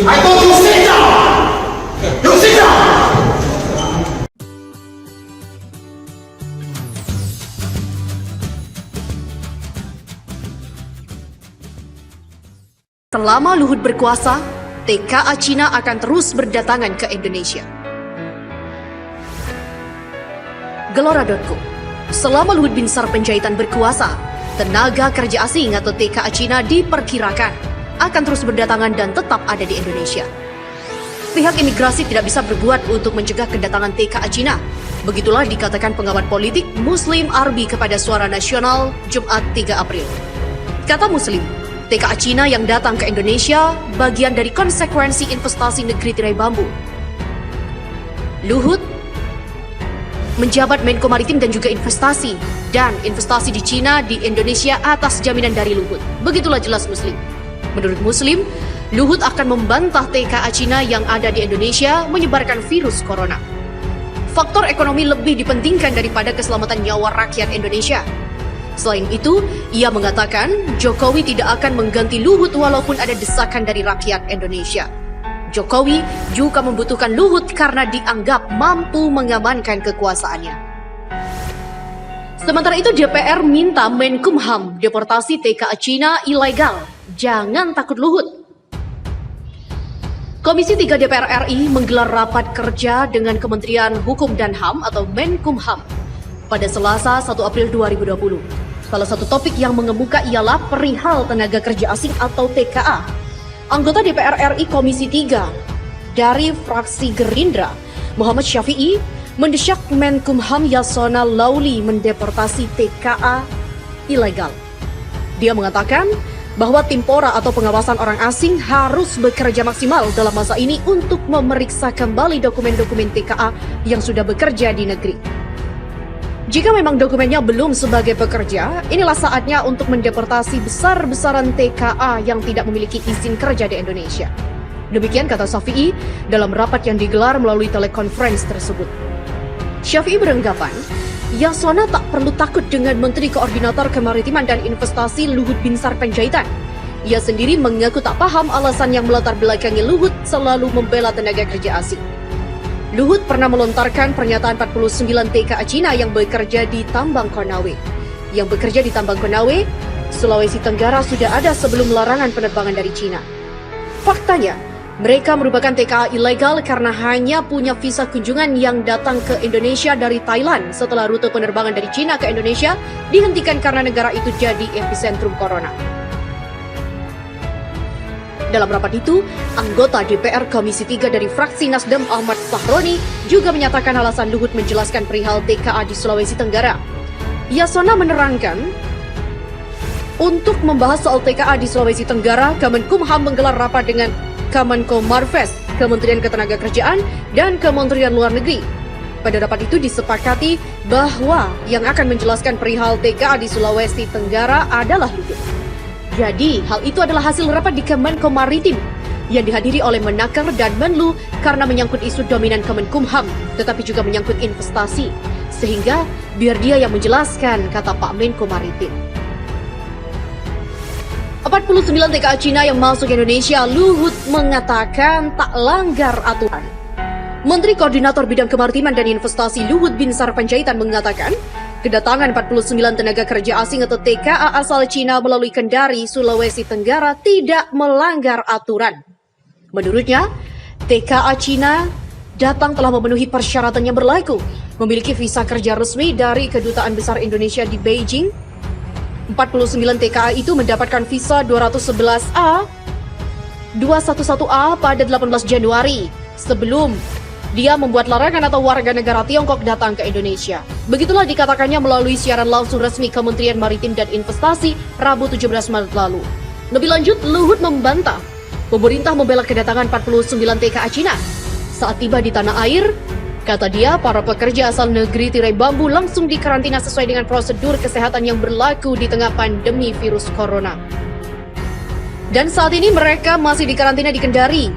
I told you sit down! You sit down! Selama Luhut berkuasa, TKA Cina akan terus berdatangan ke Indonesia. Gelora.co. Selama Luhut Binsar Panjaitan berkuasa, tenaga kerja asing atau TKA Cina diperkirakan akan terus berdatangan dan tetap ada di Indonesia. Pihak imigrasi tidak bisa berbuat untuk mencegah kedatangan TKA Cina. Begitulah dikatakan pengamat politik Muslim Arbi kepada Suara Nasional Jumat 3 April. Kata Muslim, TKA Cina yang datang ke Indonesia bagian dari konsekuensi investasi negeri tirai bambu. Luhut menjabat Menko Maritim dan juga investasi, dan investasi di Cina di Indonesia atas jaminan dari Luhut. Begitulah jelas Muslim. Menurut Muslim, Luhut akan membantah TKA Cina yang ada di Indonesia menyebarkan virus corona. Faktor ekonomi lebih dipentingkan daripada keselamatan nyawa rakyat Indonesia. Selain itu, ia mengatakan Jokowi tidak akan mengganti Luhut walaupun ada desakan dari rakyat Indonesia. Jokowi juga membutuhkan Luhut karena dianggap mampu mengamankan kekuasaannya. Sementara itu, DPR minta Menkumham deportasi TKA Cina ilegal. Jangan takut Luhut. Komisi 3 DPR RI menggelar rapat kerja dengan Kementerian Hukum dan HAM atau Menkumham pada Selasa 1 April 2020. Salah satu topik yang mengemuka ialah perihal tenaga kerja asing atau TKA. Anggota DPR RI Komisi 3 dari fraksi Gerindra, Muhammad Syafi'i, mendesak Menkumham Yasona Lauli mendeportasi TKA ilegal. Dia mengatakan bahwa tim PORA atau pengawasan orang asing harus bekerja maksimal dalam masa ini untuk memeriksa kembali dokumen-dokumen TKA yang sudah bekerja di negeri. Jika memang dokumennya belum sebagai pekerja, inilah saatnya untuk mendeportasi besar-besaran TKA yang tidak memiliki izin kerja di Indonesia. Demikian kata Syafi'i dalam rapat yang digelar melalui telekonferensi tersebut. Syafi'i beranggapan, Yasona tak perlu takut dengan Menteri Koordinator Kemaritiman dan Investasi Luhut Binsar Panjaitan. Ia sendiri mengaku tak paham alasan yang melatar belakangi Luhut selalu membela tenaga kerja asing. Luhut pernah melontarkan pernyataan 49 TKA Cina yang bekerja di Tambang Konawe. Yang bekerja di Tambang Konawe, Sulawesi Tenggara sudah ada sebelum larangan penerbangan dari Cina. Faktanya, mereka merupakan TKA ilegal karena hanya punya visa kunjungan yang datang ke Indonesia dari Thailand setelah rute penerbangan dari Cina ke Indonesia dihentikan karena negara itu jadi epicentrum corona. Dalam rapat itu, anggota DPR Komisi 3 dari fraksi Nasdem Ahmad Sahroni juga menyatakan alasan Luhut menjelaskan perihal TKA di Sulawesi Tenggara. Yasona menerangkan, untuk membahas soal TKA di Sulawesi Tenggara, Kemenkumham menggelar rapat dengan Kemenko Marves, Kementerian Ketenagakerjaan, dan Kementerian Luar Negeri. Pada rapat itu disepakati bahwa yang akan menjelaskan perihal TKA di Sulawesi Tenggara adalah Luhut. Jadi, hal itu adalah hasil rapat di Kemenko Maritim yang dihadiri oleh Menaker dan Menlu karena menyangkut isu dominan Kemenkumham, tetapi juga menyangkut investasi. Sehingga, biar dia yang menjelaskan, kata Pak Menko Maritim. 49 TKA Cina yang masuk Indonesia, Luhut mengatakan tak langgar aturan. Menteri Koordinator Bidang Kemaritiman dan Investasi Luhut Binsar Panjaitan mengatakan, kedatangan 49 tenaga kerja asing atau TKA asal Cina melalui Kendari, Sulawesi Tenggara tidak melanggar aturan. Menurutnya, TKA Cina datang telah memenuhi persyaratan yang berlaku, memiliki visa kerja resmi dari Kedutaan Besar Indonesia di Beijing. 49 TKA itu mendapatkan visa 211A pada 18 Januari sebelum dia membuat larangan atau warga negara Tiongkok datang ke Indonesia. Begitulah dikatakannya melalui siaran langsung resmi Kementerian Maritim dan Investasi Rabu 17 Maret lalu. Lebih lanjut, Luhut membantah pemerintah membela kedatangan 49 TKA Cina. Saat tiba di tanah air, Kata dia, para pekerja asal negeri tirai bambu langsung dikarantina sesuai dengan prosedur kesehatan yang berlaku di tengah pandemi virus corona. Dan saat ini mereka masih dikarantina di Kendari.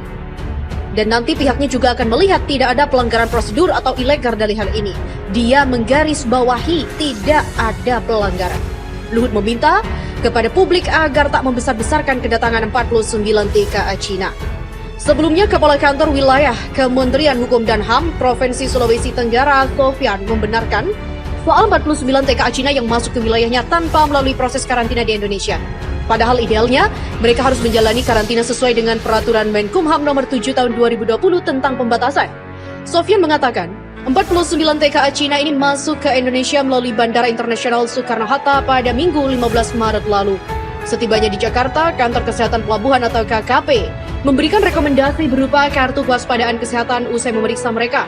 Dan nanti pihaknya juga akan melihat tidak ada pelanggaran prosedur atau ilegal dari hal ini. Dia menggarisbawahi tidak ada pelanggaran. Luhut meminta kepada publik agar tak membesar-besarkan kedatangan 49 TKA Cina. Sebelumnya, Kepala Kantor Wilayah Kementerian Hukum dan HAM Provinsi Sulawesi Tenggara, Sofyan, membenarkan soal 49 TKA Cina yang masuk ke wilayahnya tanpa melalui proses karantina di Indonesia. Padahal idealnya, mereka harus menjalani karantina sesuai dengan peraturan Menkumham nomor 7 tahun 2020 tentang pembatasan. Sofyan mengatakan, 49 TKA Cina ini masuk ke Indonesia melalui Bandara Internasional Soekarno-Hatta pada Minggu 15 Maret lalu. Setibanya di Jakarta, Kantor Kesehatan Pelabuhan atau KKP memberikan rekomendasi berupa kartu kewaspadaan kesehatan usai memeriksa mereka.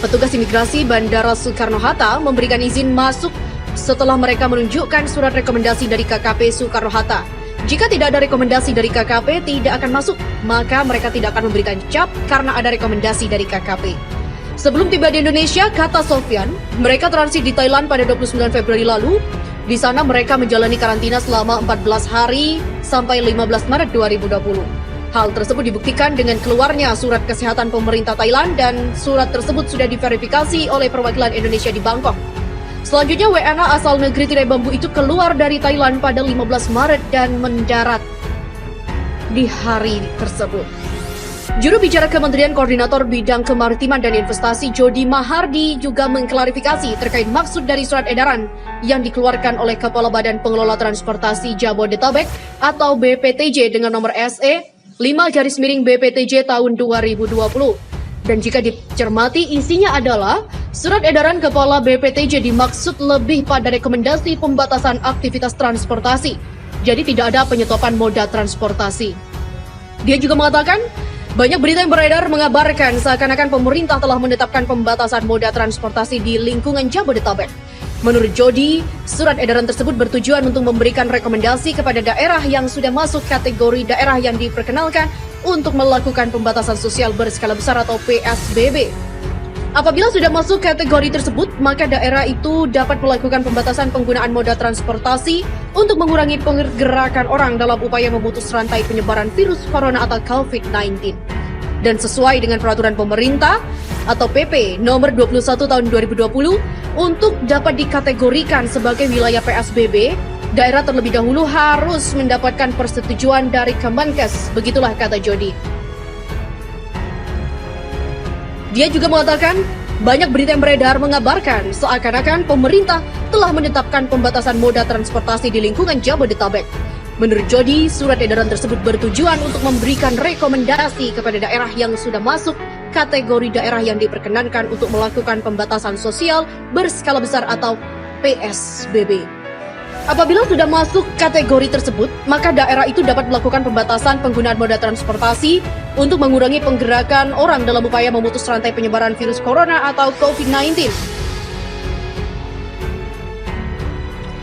Petugas imigrasi Bandara Soekarno-Hatta memberikan izin masuk setelah mereka menunjukkan surat rekomendasi dari KKP Soekarno-Hatta. Jika tidak ada rekomendasi dari KKP tidak akan masuk, maka mereka tidak akan memberikan cap karena ada rekomendasi dari KKP. Sebelum tiba di Indonesia, kata Sofyan, mereka transit di Thailand pada 29 Februari lalu. Di sana mereka menjalani karantina selama 14 hari sampai 15 Maret 2020. Hal tersebut dibuktikan dengan keluarnya surat kesehatan pemerintah Thailand dan surat tersebut sudah diverifikasi oleh perwakilan Indonesia di Bangkok. Selanjutnya WNA asal negeri tirai bambu itu keluar dari Thailand pada 15 Maret dan mendarat di hari tersebut. Juru bicara Kementerian Koordinator Bidang Kemaritiman dan Investasi Jody Mahardi juga mengklarifikasi terkait maksud dari surat edaran yang dikeluarkan oleh Kepala Badan Pengelola Transportasi Jabodetabek atau BPTJ dengan nomor SE 5/BPTJ tahun 2020. Dan jika dicermati isinya adalah surat edaran Kepala BPTJ dimaksud lebih pada rekomendasi pembatasan aktivitas transportasi. Jadi tidak ada penyetopan moda transportasi. Dia juga mengatakan banyak berita yang beredar mengabarkan seakan-akan pemerintah telah menetapkan pembatasan moda transportasi di lingkungan Jabodetabek. Menurut Jody, surat edaran tersebut bertujuan untuk memberikan rekomendasi kepada daerah yang sudah masuk kategori daerah yang diperkenalkan untuk melakukan pembatasan sosial berskala besar atau PSBB. Apabila sudah masuk kategori tersebut, maka daerah itu dapat melakukan pembatasan penggunaan moda transportasi untuk mengurangi pergerakan orang dalam upaya memutus rantai penyebaran virus corona atau COVID-19. Dan sesuai dengan peraturan pemerintah atau PP nomor 21 tahun 2020, untuk dapat dikategorikan sebagai wilayah PSBB, daerah terlebih dahulu harus mendapatkan persetujuan dari Kemenkes. Begitulah kata Jody. Dia juga mengatakan, banyak berita yang beredar mengabarkan seakan-akan pemerintah telah menetapkan pembatasan moda transportasi di lingkungan Jabodetabek. Menurut Jody, surat edaran tersebut bertujuan untuk memberikan rekomendasi kepada daerah yang sudah masuk kategori daerah yang diperkenankan untuk melakukan pembatasan sosial berskala besar atau PSBB. Apabila sudah masuk kategori tersebut, maka daerah itu dapat melakukan pembatasan penggunaan moda transportasi untuk mengurangi penggerakan orang dalam upaya memutus rantai penyebaran virus corona atau COVID-19.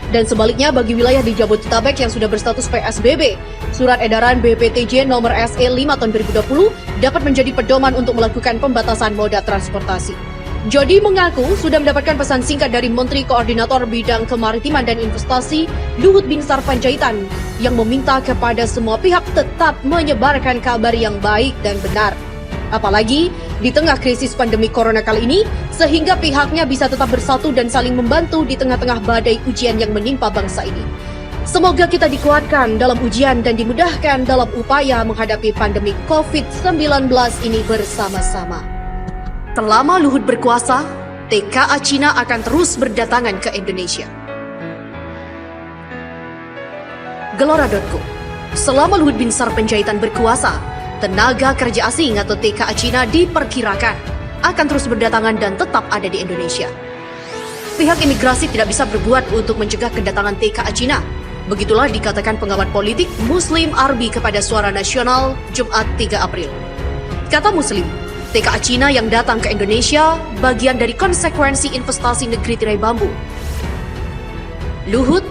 Dan sebaliknya bagi wilayah di Jabodetabek yang sudah berstatus PSBB, surat edaran BPTJ nomor SE 5 tahun 2020 dapat menjadi pedoman untuk melakukan pembatasan moda transportasi. Jody mengaku sudah mendapatkan pesan singkat dari Menteri Koordinator Bidang Kemaritiman dan Investasi Luhut Binsar Panjaitan yang meminta kepada semua pihak tetap menyebarkan kabar yang baik dan benar. Apalagi di tengah krisis pandemi corona kali ini, sehingga pihaknya bisa tetap bersatu dan saling membantu di tengah-tengah badai ujian yang menimpa bangsa ini. Semoga kita dikuatkan dalam ujian dan dimudahkan dalam upaya menghadapi pandemi COVID-19 ini bersama-sama. Selama Luhut berkuasa, TKA Cina akan terus berdatangan ke Indonesia. Gelora.co. Selama Luhut Binsar Panjaitan berkuasa, tenaga kerja asing atau TKA Cina diperkirakan akan terus berdatangan dan tetap ada di Indonesia. Pihak imigrasi tidak bisa berbuat untuk mencegah kedatangan TKA Cina. Begitulah dikatakan pengamat politik Muslim Arbi kepada Suara Nasional Jumat 3 April. Kata Muslim, TKA Cina yang datang ke Indonesia bagian dari konsekuensi investasi negeri tirai bambu. Luhut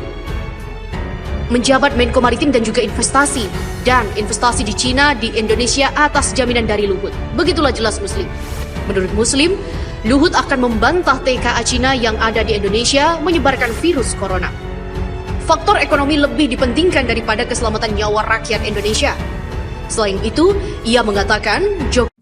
menjabat Menko Maritim dan juga investasi, dan investasi di Cina di Indonesia atas jaminan dari Luhut. Begitulah jelas Muslim. Menurut Muslim, Luhut akan membantah TKA Cina yang ada di Indonesia menyebarkan virus corona. Faktor ekonomi lebih dipentingkan daripada keselamatan nyawa rakyat Indonesia. Selain itu, ia mengatakan Jokowi